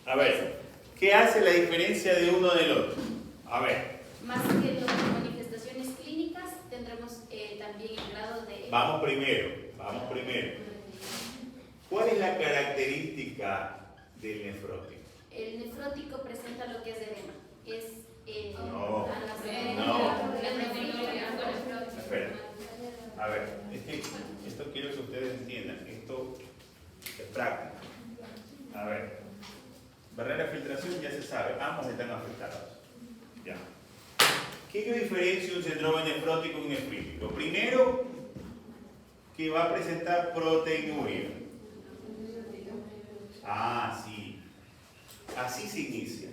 A ver, ¿qué hace la diferencia de uno del otro? A ver. Más que las manifestaciones clínicas, tendremos también el grado de... Vamos primero. ¿Cuál es la característica del nefrótico? El nefrótico presenta lo que es edema. No. Espera. A ver, esto quiero que ustedes entiendan. Esto es práctico. A ver. Barrera de filtración ya se sabe. Ambos están afectados. Ya. ¿Qué yo diferencio un síndrome nefrótico y un nefrítico? Primero, que va a presentar proteinuria. Ah, sí. Así se inicia.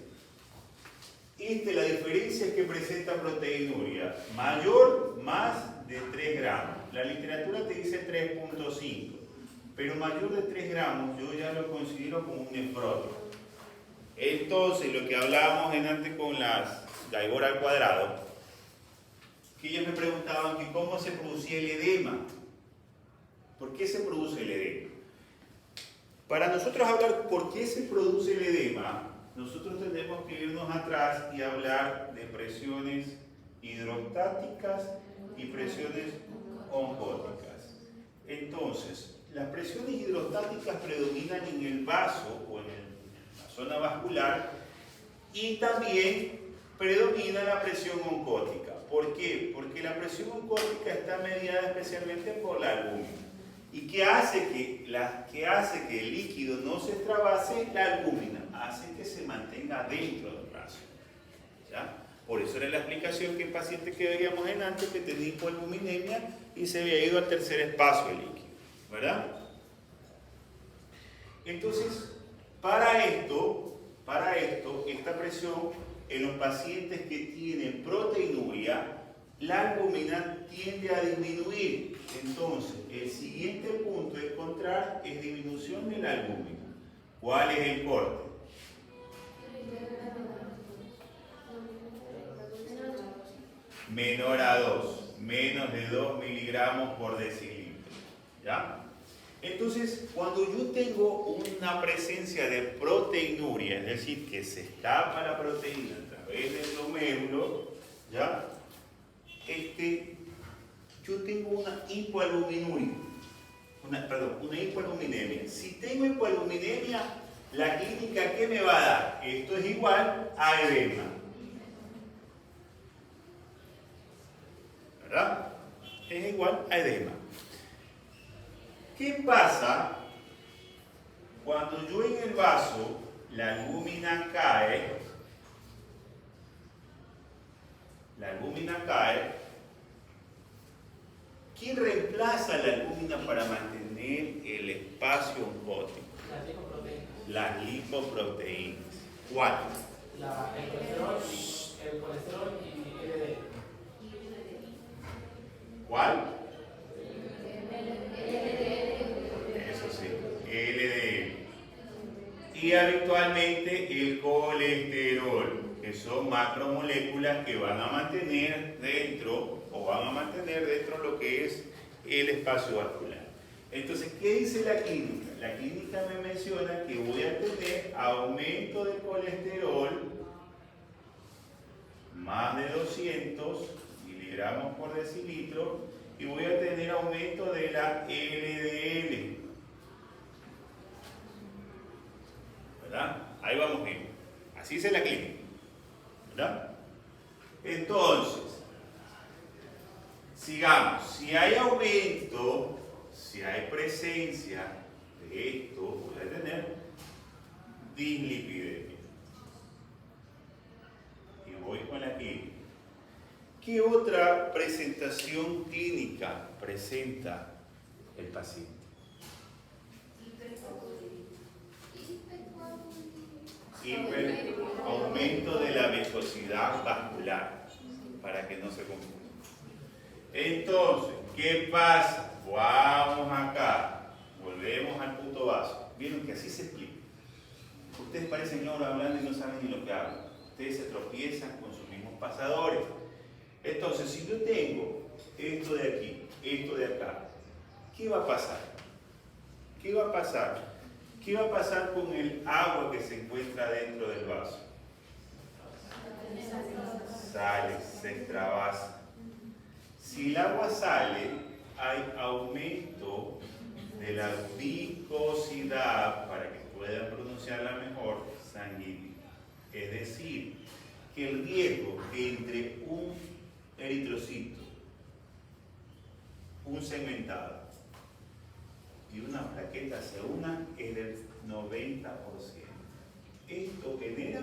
La diferencia es que presenta proteinuria mayor, más de 3 gramos. La literatura te dice 3.5, pero mayor de 3 gramos yo ya lo considero como un nefrótico. Entonces, lo que hablábamos antes con las Gaibor al cuadrado, que ellos me preguntaban que cómo se producía el edema. ¿Por qué se produce el edema? Para nosotros hablar por qué se produce el edema, nosotros tenemos que irnos atrás y hablar de presiones hidrostáticas y presiones oncóticas. Entonces, las presiones hidrostáticas predominan en el vaso o en la zona vascular y también predomina la presión oncótica. ¿Por qué? Porque la presión oncótica está mediada especialmente por la albúmina. ¿Y qué hace que el líquido no se extravase? La albúmina hace que se mantenga dentro del brazo. ¿Ya? Por eso era la explicación que el paciente que veíamos en antes que tenía hipoalbuminemia y se había ido al tercer espacio el líquido. ¿Verdad? Entonces, para esto, esta presión en los pacientes que tienen proteinuria, la albúmina tiende a disminuir. Entonces, el siguiente punto a encontrar es disminución de la albúmina. ¿Cuál es el corte? Menor a 2, menos de 2 miligramos por decilitro. ¿Ya? Entonces, cuando yo tengo una presencia de proteinuria, es decir, que se escapa la proteína a través del glomérulo, ¿ya? Yo tengo una hipoalbuminuria, una hipoalbuminemia. Si tengo hipoalbuminemia, la clínica, ¿qué me va a dar? Esto es igual a edema. ¿Verdad? Es igual a edema. ¿Qué pasa cuando yo en el vaso la albúmina cae? ¿Quién reemplaza la albúmina para mantener el espacio oncótico? Las lipoproteínas. ¿Cuál? El colesterol y LDL. ¿Cuál? Eso sí, LDL. Y habitualmente el colesterol, que son macromoléculas que van a mantener dentro lo que es el espacio vascular. Entonces, ¿qué dice la clínica? La clínica me menciona que voy a tener aumento del colesterol más de 200 miligramos por decilitro y voy a tener aumento de la LDL. ¿Verdad? Ahí vamos bien. Así dice la clínica. ¿Verdad? Entonces, sigamos. Si hay aumento, si hay presencia de esto, voy a tener dislipidemia. Y voy con la clínica. ¿Qué otra presentación clínica presenta el paciente? Aumento de la viscosidad vascular, para que no se confunda. Entonces, ¿qué pasa? Vamos acá, volvemos al punto vaso. Vieron que así se explica. Ustedes parecen loro hablando y no saben ni lo que hablan. Ustedes se tropiezan con sus mismos pasadores. Entonces, si yo tengo esto de aquí, esto de acá, ¿qué va a pasar? ¿Qué va a pasar? ¿Qué va a pasar con el agua que se encuentra dentro del vaso? Sale, se extravasa. Si el agua sale, hay aumento de la viscosidad, para que puedan pronunciarla mejor, sanguínea. Es decir, que el riesgo entre un eritrocito, un segmentado y una plaqueta se unan es del 90%. Esto genera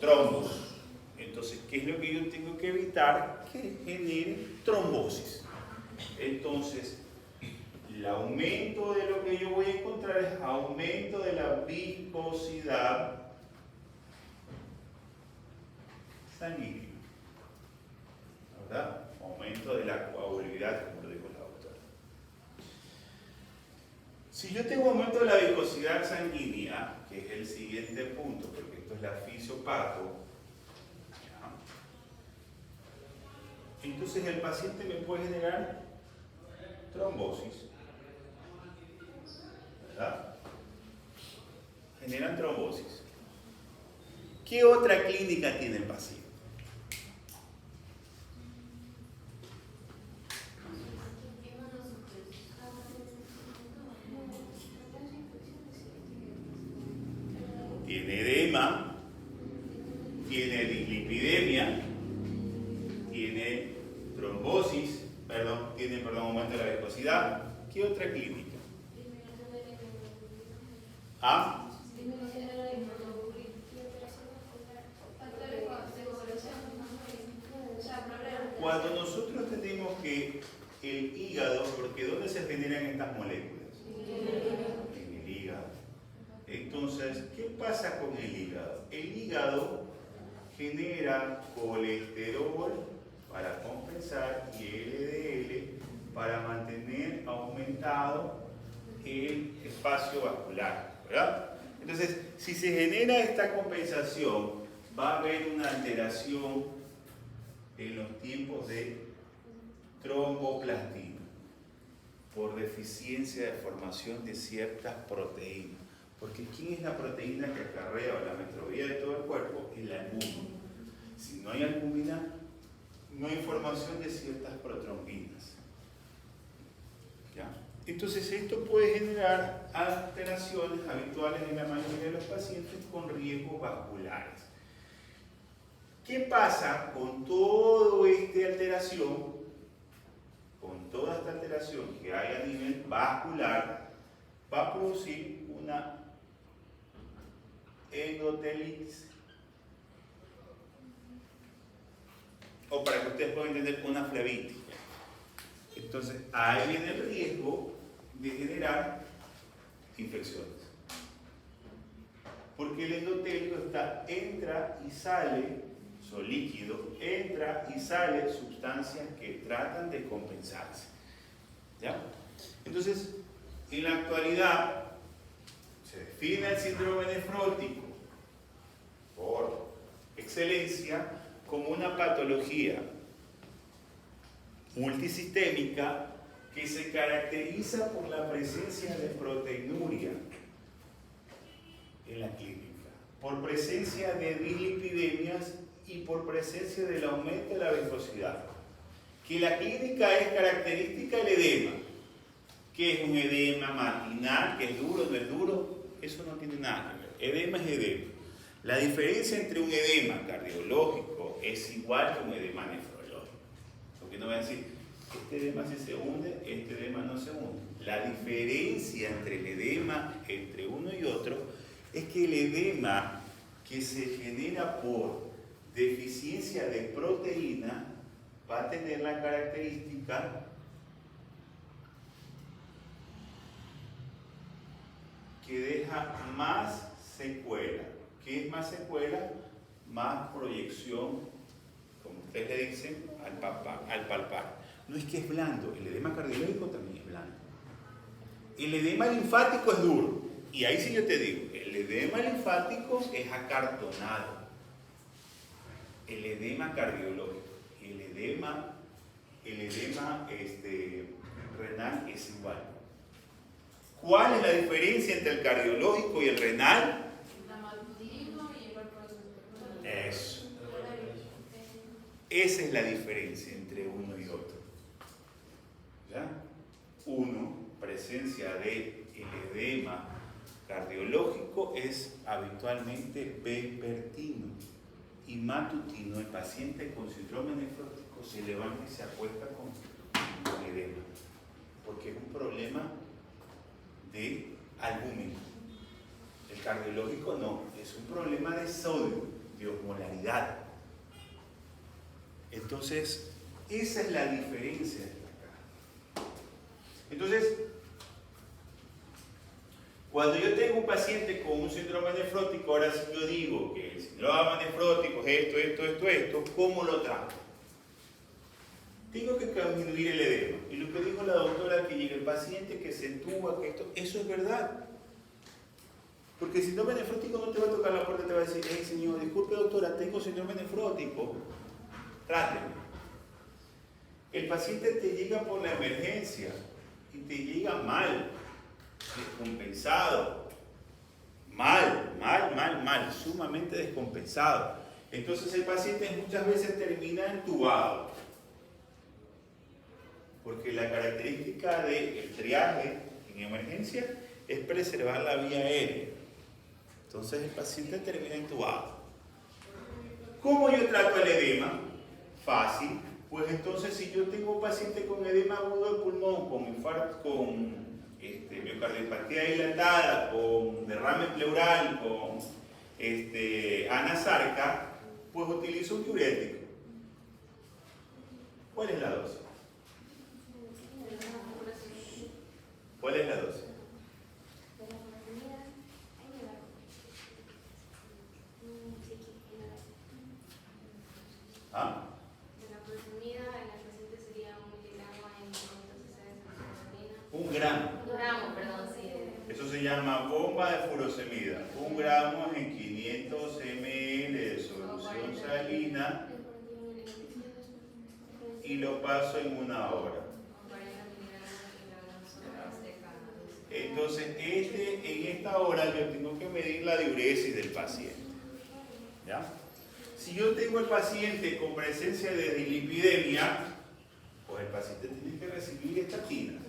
trombos. Entonces, ¿qué es lo que yo tengo que evitar? Que genere trombosis. Entonces, el aumento de lo que yo voy a encontrar es aumento de la viscosidad sanguínea, ¿verdad? Aumento de la coagulabilidad, como lo dijo la doctora. Si yo tengo aumento de la viscosidad sanguínea, que es el siguiente punto, porque esto es la fisiopato, entonces el paciente me puede generar trombosis, ¿verdad? Generan trombosis. ¿Qué otra clínica tiene el paciente? Tiene edema, tiene dislipidemia, tiene trombosis, tiene aumento de la viscosidad. ¿Qué otra clínica? ¿Ah? Cuando nosotros tenemos que el hígado, porque ¿dónde se generan estas moléculas? En el hígado. Entonces, ¿qué pasa con el hígado? El hígado genera colesterol para compensar y LDL para mantener aumentado el espacio vascular, ¿verdad? Entonces, si se genera esta compensación, va a haber una alteración en los tiempos de tromboplastina por deficiencia de formación de ciertas proteínas. Porque ¿quién es la proteína que acarrea la metrovía de todo el cuerpo? Es la albúmina. Si no hay albúmina, no hay formación de ciertas protrombinas. ¿Ya? Entonces esto puede generar alteraciones habituales en la mayoría de los pacientes con riesgos vasculares. ¿Qué pasa con toda esta alteración? Con toda esta alteración que hay a nivel vascular, va a producir una endotelitis. O para que ustedes puedan entender, una flebitis. Entonces, ahí viene el riesgo de generar infecciones. Porque el endotelio entra y sale, líquido, entra y sale sustancias que tratan de compensarse. ¿Ya? Entonces, en la actualidad, se define el síndrome nefrótico por excelencia como una patología multisistémica que se caracteriza por la presencia de proteinuria en la clínica, por presencia de dislipidemias y por presencia del aumento de la viscosidad. Que la clínica es característica del edema, que es un edema matinal, que es duro, no es duro, eso no tiene nada que ver. Edema es edema. La diferencia entre un edema cardiológico es igual que un edema nefrológico. Porque no voy a decir, este edema sí se hunde, este edema no se hunde. La diferencia entre el edema entre uno y otro es que el edema que se genera por deficiencia de proteína va a tener la característica que deja más secuela. ¿Qué es más secuela? Más proyección, como ustedes le dicen, al palpar. No es que es blando, el edema cardiológico también es blando. El edema linfático es duro. Y ahí sí yo te digo, el edema linfático es acartonado. El edema cardiológico, el edema renal es igual. ¿Cuál es la diferencia entre el cardiológico y el renal? Eso. Esa es la diferencia entre uno y otro. ¿Ya? Uno, presencia de el edema cardiológico es habitualmente vespertino y matutino. El paciente con síndrome nefrótico se levanta y se acuesta con edema, porque es un problema de albúmina. El cardiológico no, es un problema de sodio, de osmolaridad. Entonces, esa es la diferencia de acá. Entonces, cuando yo tengo un paciente con un síndrome nefrótico, ahora sí yo digo que el síndrome nefrótico es esto, ¿cómo lo trato? Tengo que disminuir el edema. Y lo que dijo la doctora, que llega el paciente, que se entuba, que esto, eso es verdad. Porque el síndrome nefrótico no te va a tocar la puerta y te va a decir, hey señor, disculpe doctora, tengo síndrome nefrótico, tráteme. El paciente te llega por la emergencia y te llega mal, descompensado, mal, sumamente descompensado. Entonces el paciente muchas veces termina entubado, porque la característica del triaje en emergencia es preservar la vía aérea. Entonces el paciente termina entubado. ¿Cómo yo trato el edema? Fácil. Pues entonces si yo tengo un paciente con edema agudo del pulmón, con infarto, con miocardiopatía dilatada, con derrame pleural, con anasarca, pues utilizo un diurético. ¿Cuál es la dosis? ¿Cuál es la dosis? ¿Ah? Un gramo. Eso se llama bomba de furosemida. 1 gramo en 500 ml de solución salina y lo paso en 1 hora. Entonces, en esta hora yo tengo que medir la diuresis del paciente. ¿Ya? Si yo tengo el paciente con presencia de dislipidemia, pues el paciente tiene que recibir estatinas.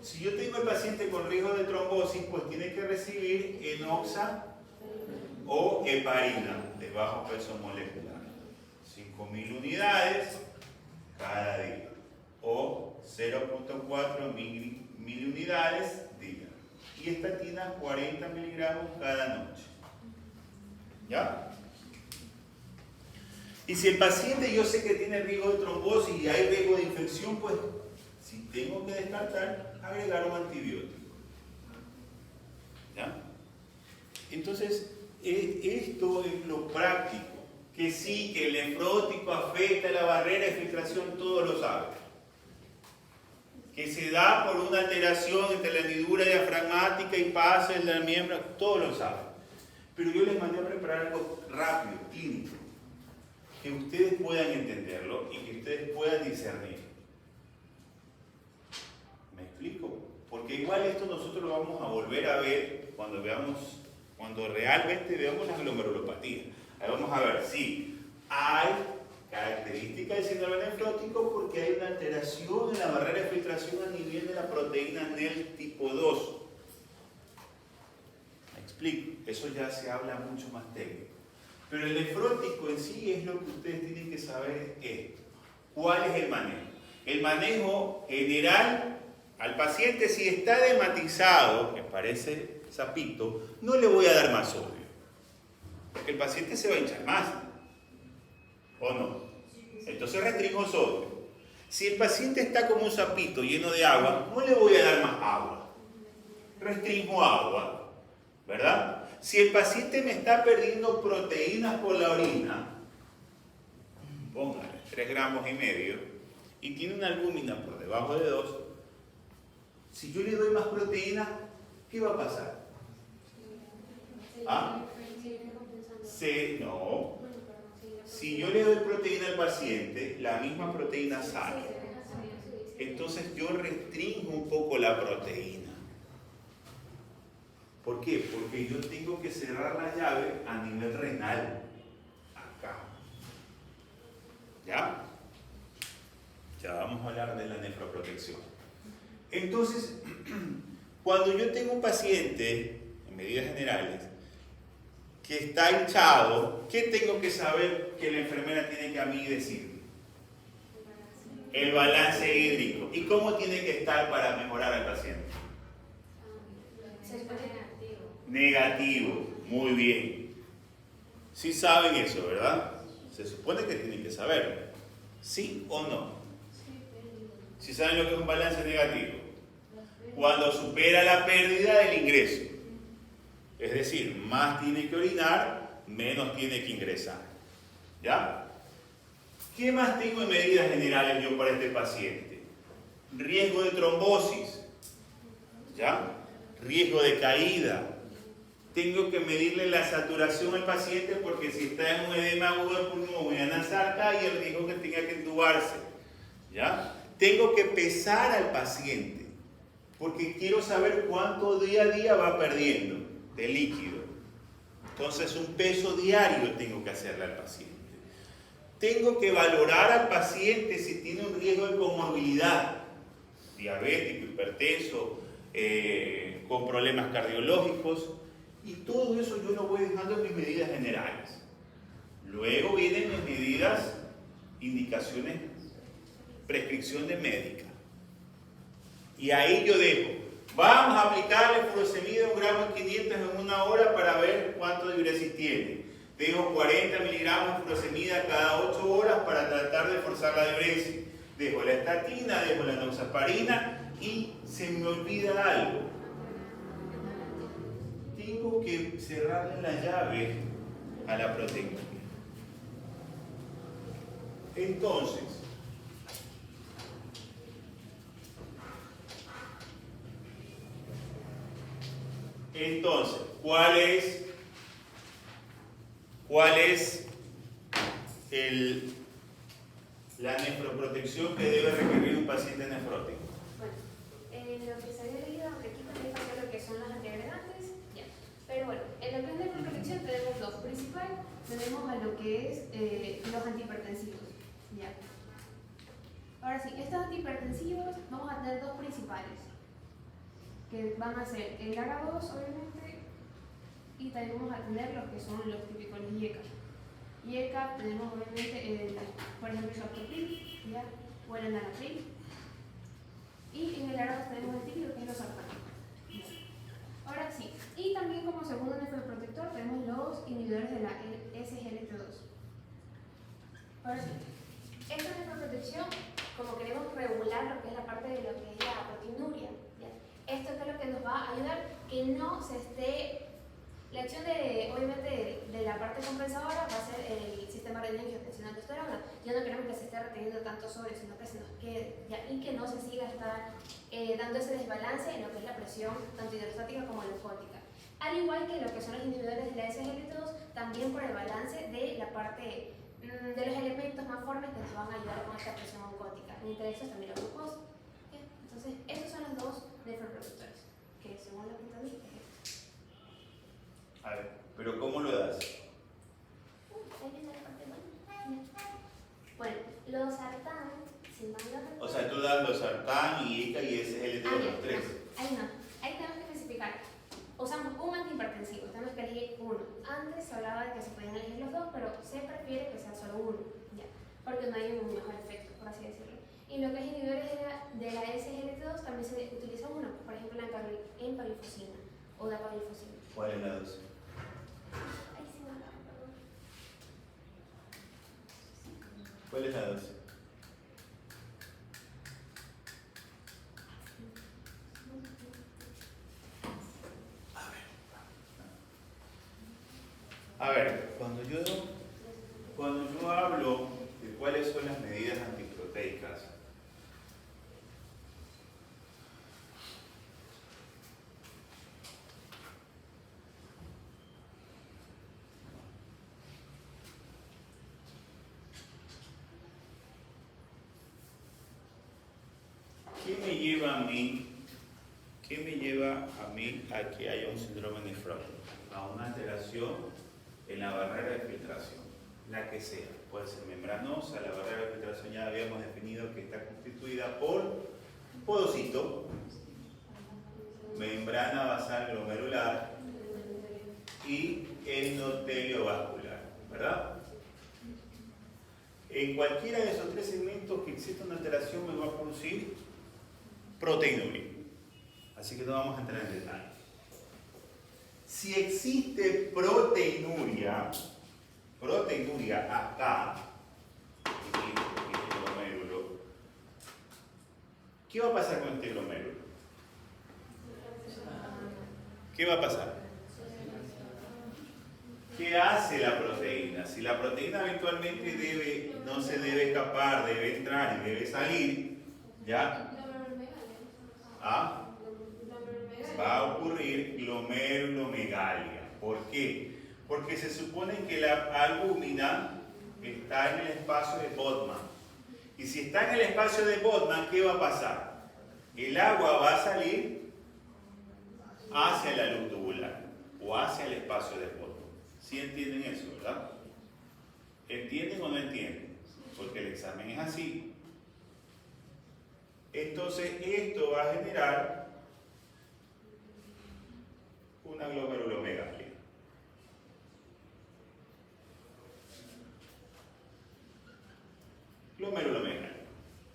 Si yo tengo el paciente con riesgo de trombosis, pues tiene que recibir enoxa o heparina de bajo peso molecular. 5.000 unidades cada día o 0.4 mil unidades día. Y estatinas 40 miligramos cada noche. ¿Ya? Y si el paciente yo sé que tiene riesgo de trombosis y hay riesgo de infección, pues si tengo que descartar, agregar un antibiótico. ¿Ya? Entonces, esto es lo práctico. Que sí, que el nefrótico afecta la barrera de filtración, todos lo saben. Que se da por una alteración entre la hendidura diafragmática y pasa en la miembro, todos lo saben. Pero yo les mandé a preparar algo rápido, clínico, que ustedes puedan entenderlo y que ustedes puedan discernir. ¿Me explico? Porque igual esto nosotros lo vamos a volver a ver cuando realmente veamos las glomerulopatías. Ahí vamos a ver si hay características del síndrome nefrótico porque hay una alteración en la barrera de filtración a nivel de la proteína NEL tipo 2. ¿Me explico? Eso ya se habla mucho más técnico. Pero el nefrótico en sí es lo que ustedes tienen que saber esto. ¿Cuál es el manejo? El manejo general al paciente, si está edematizado, que parece sapito, no le voy a dar más sodio. Porque el paciente se va a hinchar más. ¿O no? Entonces restringo sodio. Si el paciente está como un sapito lleno de agua, no le voy a dar más agua. Restringo agua. ¿Verdad? Si el paciente me está perdiendo proteínas por la orina, póngale 3,5 gramos y tiene una albúmina por debajo de 2, si yo le doy más proteínas, ¿qué va a pasar? ¿Ah? No. Si yo le doy proteína al paciente, la misma proteína sale. entonces yo restringo un poco la proteína. ¿Por qué? Porque yo tengo que cerrar la llave a nivel renal. Acá. ¿Ya? Ya vamos a hablar de la nefroprotección. Entonces, cuando yo tengo un paciente, en medidas generales, que está hinchado, ¿qué tengo que saber que la enfermera tiene que a mí decir? El balance hídrico. ¿Y cómo tiene que estar para mejorar al paciente? Se supone negativo. Negativo. Muy bien. Sí saben eso, ¿verdad? Se supone que tienen que saberlo. ¿Sí o no? ¿Sí saben lo que es un balance negativo? Cuando supera la pérdida del ingreso. Es decir, más tiene que orinar, menos tiene que ingresar. ¿Ya? ¿Qué más tengo en medidas generales yo para este paciente? Riesgo de trombosis. ¿Ya? Riesgo de caída. Tengo que medirle la saturación al paciente porque si está en un edema agudo del pulmón voy a nasal y el riesgo que tenga que entubarse. ¿Ya? Tengo que pesar al paciente porque quiero saber cuánto día a día va perdiendo de líquido. Entonces un peso diario tengo que hacerle al paciente. Tengo que valorar al paciente si tiene un riesgo de comorbilidad, diabético, hipertenso, con problemas cardiológicos, y todo eso yo lo voy dejando en mis medidas generales. Luego vienen mis medidas, indicaciones, prescripción de médica. Y ahí yo dejo, vamos a aplicarle furosemida 1 gramo en 500 en 1 hora para ver cuánto diuresis tiene. Dejo 40 miligramos de furosemida cada 8 horas para tratar de forzar la diuresis. Dejo la estatina, dejo la enoxaparina y se me olvida algo. Tengo que cerrarle la llave a la proteína. Entonces, ¿cuál es la nefroprotección que debe requerir un paciente nefrótico? Bueno, lo que se había leído, aunque aquí también falta lo que son los antiagregantes, ya. Pero bueno, en lo que es nefroprotección tenemos dos principales. Tenemos a lo que es los antihipertensivos, ya. Ahora sí, estos antihipertensivos vamos a tener dos principales, que van a ser el ARA2, obviamente, y también vamos a tener los que son los típicos IECA. IECA tenemos obviamente, por ejemplo, el captopril, ¿ya? O el enalapril. Y en el ARA2 tenemos el típico que es los sartán. Ahora sí, y también como segundo nefroprotector tenemos los inhibidores de la SGLT2. Ahora sí, esta nefroprotección, como queremos regular lo que es la parte de lo que es la proteinuria, ¿ya? Esto es lo que nos va a ayudar que no se esté. La acción obviamente, de la parte compensadora va a ser el sistema renina-angiotensina aldosterona. Ya no queremos que se esté reteniendo tanto sodio, sino que se nos quede, ¿ya? Y que no se siga dando ese desbalance en lo que es la presión tanto hidrostática como linfótica. Al igual que lo que son los inhibidores de la SGLT2, también por el balance de la parte de los elementos más fuertes que nos van a ayudar con esta presión oncótica. Entre esos también la glucosa. ¿Okay? Entonces, esos son los dos nefroprotectores, que según lo que entendí es esto. A ver, ¿pero cómo lo das? Ahí viene la parte buena. Bueno, los sartán, si mal no recuerdo. O sea, tú das los sartán, IECA y SGLT2, los tres. Ahí no. Ahí tenemos que especificar. Usamos un antihipertensivo, tenemos que elegir uno. Antes se hablaba de que se podían elegir los dos, pero se prefiere que sea solo uno, ¿ya? Porque no hay un mejor efecto, por así decirlo. Y lo que es inhibidores de la SGLT2 también se utiliza uno, por ejemplo la empaglifosina o dapaglifosina. ¿Cuál es la dosis? Ahí sí me acuerdo. ¿Cuál es la dosis? A ver, cuando yo hablo de cuáles son las medidas antiproteicas, lleva a mí? ¿Qué me lleva a mí a que haya un síndrome nefrótico? A una alteración en la barrera de filtración, la que sea. Puede ser membranosa, la barrera de filtración ya habíamos definido que está constituida por podocito, membrana basal glomerular y endotelio vascular, ¿verdad? En cualquiera de esos tres segmentos que exista una alteración me va a producir proteinuria. Así que no vamos a entrar en detalle. Si existe proteinuria acá, en este glomérulo, ¿qué va a pasar con este glomérulo? ¿Qué va a pasar? ¿Qué hace la proteína? Si la proteína eventualmente no se debe escapar, debe entrar y debe salir, ¿ya? ¿Ah? Va a ocurrir glomerulomegalia. ¿Por qué? Porque se supone que la albúmina está en el espacio de Botman. Y si está en el espacio de Botman, ¿qué va a pasar? El agua va a salir hacia la luz tubular o hacia el espacio de Botman. ¿Sí entienden eso, verdad? ¿Entienden o no entienden? Porque el examen es así. Entonces, esto va a generar una glomerulomegalia. Glomerulomegalia.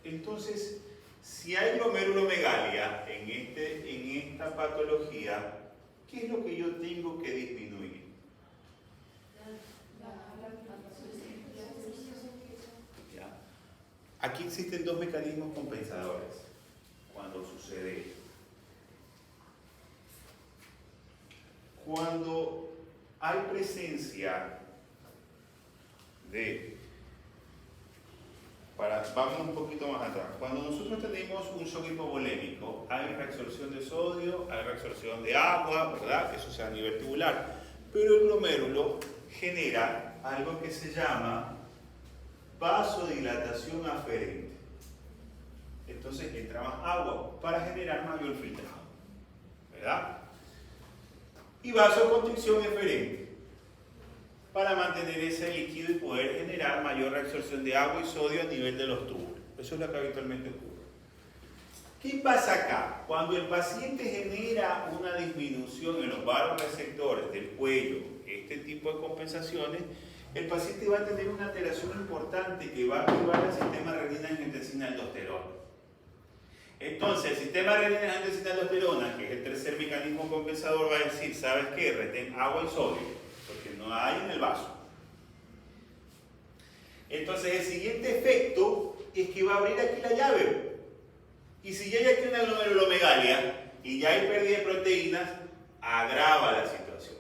Entonces, si hay glomerulomegalia en esta patología, ¿qué es lo que yo tengo que disminuir? ¿Ya? Aquí existen dos mecanismos compensadores cuando sucede esto. Cuando hay presencia de, vamos un poquito más atrás, cuando nosotros tenemos un shock hipovolémico, hay reabsorción de sodio, hay reabsorción de agua, ¿verdad? Eso sea a nivel tubular, pero el glomérulo genera algo que se llama vasodilatación aferente. Entonces entra más agua para generar mayor filtrado, ¿verdad? Y vasoconstricción eferente para mantener ese líquido y poder generar mayor reabsorción de agua y sodio a nivel de los túbulos. Eso es lo que habitualmente ocurre. ¿Qué pasa acá? Cuando el paciente genera una disminución en los vasoreceptores del cuello, este tipo de compensaciones, el paciente va a tener una alteración importante que va a activar el sistema renina-angiotensina-aldosterona. Entonces, el sistema renina-angiotensina-aldosterona, que es el tercer mecanismo compensador, va a decir, ¿sabes qué? Retén agua y sodio, porque no hay en el vaso. Entonces, el siguiente efecto es que va a abrir aquí la llave. Y si ya hay aquí una glomerulomegalia y ya hay pérdida de proteínas, agrava la situación.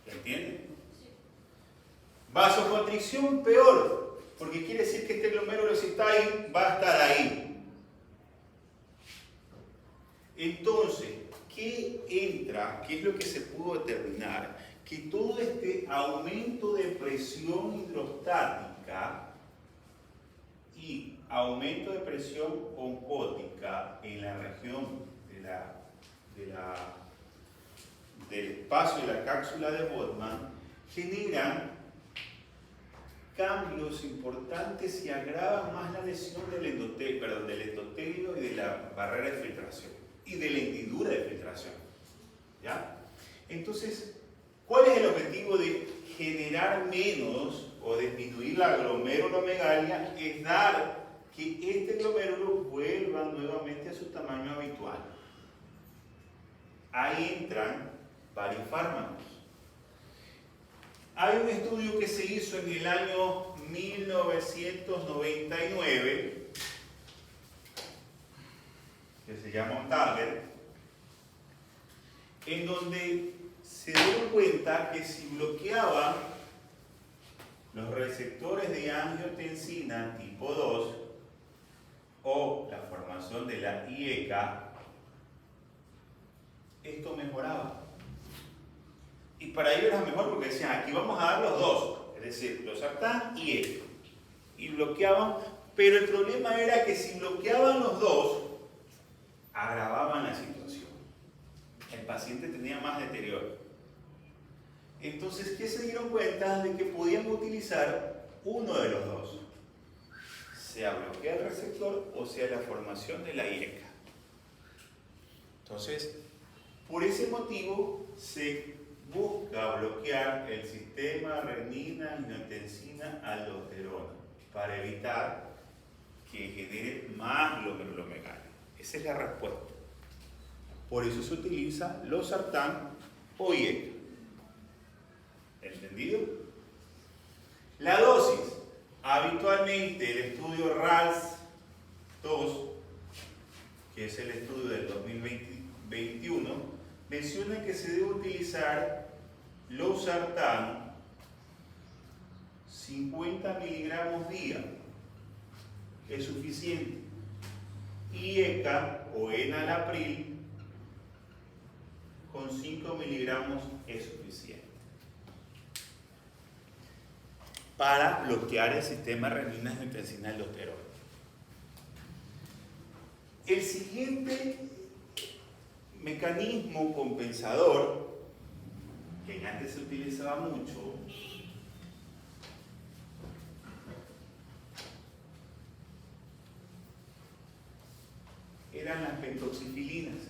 ¿Entienden? Vasoconstricción peor, porque quiere decir que este glomérulo, si está ahí, va a estar ahí. Entonces, ¿qué entra? ¿Qué es lo que se pudo determinar? Que todo este aumento de presión hidrostática y aumento de presión oncótica en la región del espacio de la cápsula de Botman generan cambios importantes y agravan más la lesión del endotelio y de la barrera de filtración y de la hendidura de filtración. ¿Ya? Entonces, ¿cuál es el objetivo de generar menos o disminuir la glomerulomegalia? Es dar que este glomérulo vuelva nuevamente a su tamaño habitual. Ahí entran varios fármacos. Hay un estudio que se hizo en el año 1999 que se llama Tagler, en donde se dio cuenta que si bloqueaba los receptores de angiotensina tipo 2 o la formación de la IECA, esto mejoraba. Y para ellos era mejor porque decían, aquí vamos a dar los dos, es decir, los sartán y ECA. Y bloqueaban Pero el problema era que si bloqueaban los dos, agravaban la situación. El paciente tenía más deterioro. Entonces, ¿qué se dieron cuenta? De que podían utilizar uno de los dos. Sea bloquear el receptor o sea la formación de la IECA. Entonces, por ese motivo se busca bloquear el sistema renina-angiotensina-aldosterona para evitar que genere más glomerulomegalia. Esa es la respuesta. Por eso se utiliza losartán o IECA. ¿Entendido? La dosis. Habitualmente el estudio RALS-2, que es el estudio del 2021, menciona que se debe utilizar losartán 50 miligramos día. Es suficiente. IECA o enalapril con 5 miligramos es suficiente para bloquear el sistema renina-angiotensina-aldosterona. El siguiente mecanismo compensador, que antes se utilizaba mucho, eran las pentoxifilinas.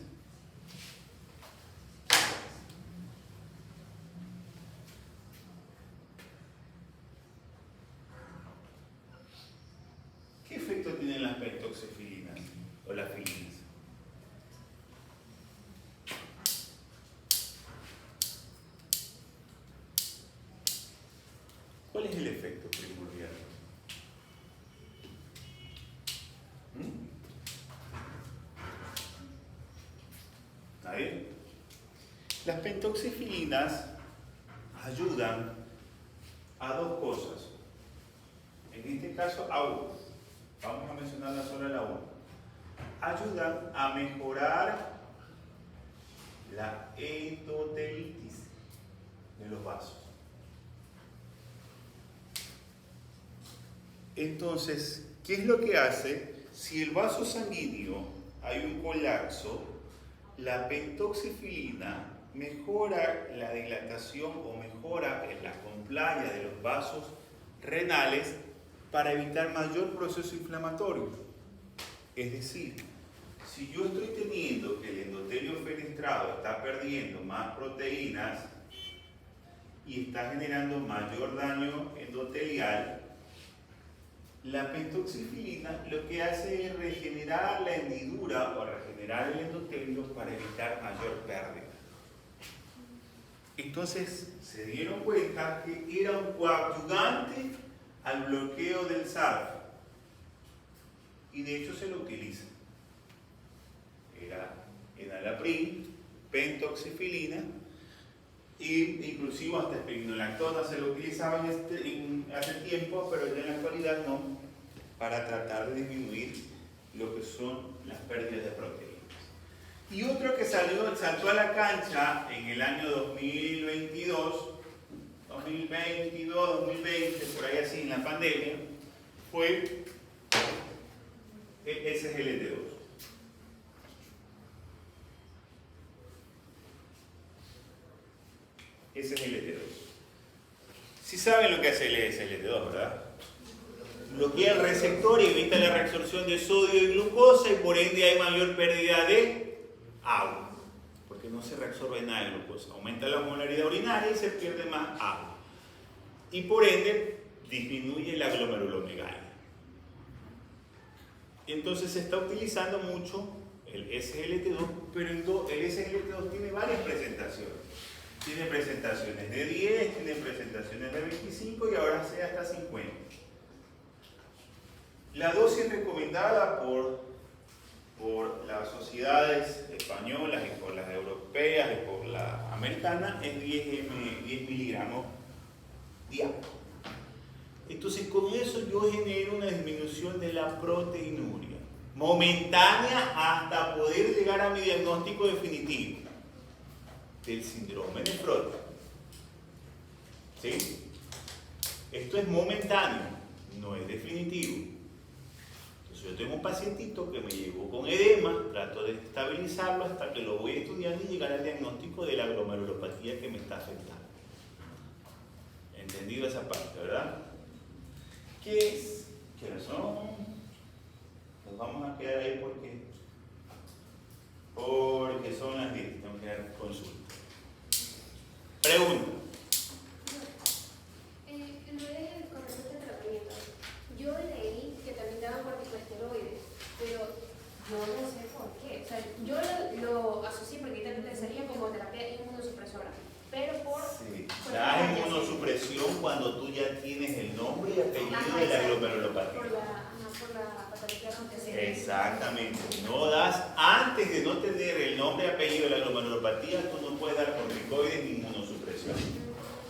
¿Qué efecto tienen las pentoxifilinas o las filinas? ¿Cuál es el efecto primordial? ¿Nadie? Las pentoxifilinas ayudan a dos cosas. En este caso, a una. Vamos a mencionarla solo a la una. Ayudan a mejorar la endotelitis de los vasos. Entonces, ¿qué es lo que hace? Si el vaso sanguíneo hay un colapso, la pentoxifilina mejora la dilatación o mejora la compliance de los vasos renales para evitar mayor proceso inflamatorio. Es decir, si yo estoy teniendo que el endotelio fenestrado está perdiendo más proteínas y está generando mayor daño endotelial, la pentoxifilina lo que hace es regenerar la hendidura o regenerar el endotelio para evitar mayor pérdida. Entonces se dieron cuenta que era un coadyuvante al bloqueo del SARF y de hecho se lo utiliza. Era enalapril, pentoxifilina e inclusive hasta espironolactona se lo utilizaba hace tiempo, pero ya en la actualidad no, para tratar de disminuir lo que son las pérdidas de proteínas. Y otro que saltó a la cancha en el año 2022, 2020, por ahí así, en la pandemia, fue el SGLT2. SGLT2. Sí saben lo que hace el SGLT2, ¿verdad? Bloquea el receptor y evita la reabsorción de sodio y glucosa y por ende hay mayor pérdida de agua, porque no se reabsorbe nada de glucosa. Aumenta la osmolaridad urinaria y se pierde más agua. Y por ende disminuye la glomerulomegalia. Entonces se está utilizando mucho el SGLT2, pero el SGLT2 tiene varias presentaciones. Tiene presentaciones de 10, tiene presentaciones de 25 y ahora sea hasta 50. La dosis recomendada por las sociedades españolas y por las europeas y por la americana es 10 miligramos diarios. Entonces con eso yo genero una disminución de la proteinuria momentánea hasta poder llegar a mi diagnóstico definitivo del síndrome nefrótico. ¿Sí? Esto es momentáneo, no es definitivo. yo tengo un pacientito que me llegó con edema, trato de estabilizarlo hasta que lo voy estudiando y llegar al diagnóstico de la glomerulopatía que me está afectando. ¿Entendido esa parte, verdad? ¿Qué es? ¿Qué razón? Nos vamos a quedar ahí porque son las 10, tengo que dar consulta. Pregunta. En realidad, con respecto al tratamiento, yo leí que también daban corticosteroides, pero yo no sé por qué. O sea, yo lo asocié porque también sería como terapia inmunosupresora, pero por... Sí. Da inmunosupresión cuando tú ya tienes el nombre y apellido de la glomerulopatía. Por la patología antecedente. Exactamente. No das, antes de no tener el nombre y apellido de la glomerulopatía, tú no puedes dar corticoides ni inmunosupresión,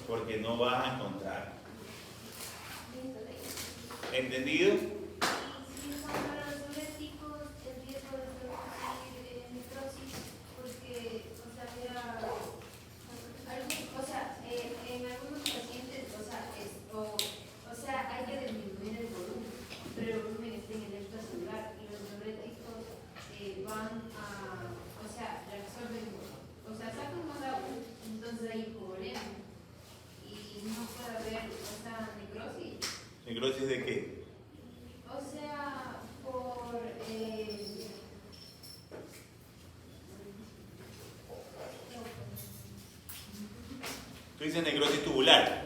porque no vas a encontrar. ¿Entendido? Sí, para los diabéticos, el riesgo de producir necrosis, porque, o sea, en algunos pacientes, o sea, hay que disminuir el volumen, pero el volumen está en el extracelular y los diabéticos van a, o sea, reabsorben, o sea, sacan más agua, entonces hay problema y no puede haber, o sea, necrosis. ¿Necrosis de qué? O sea, por Tú dices necrosis tubular.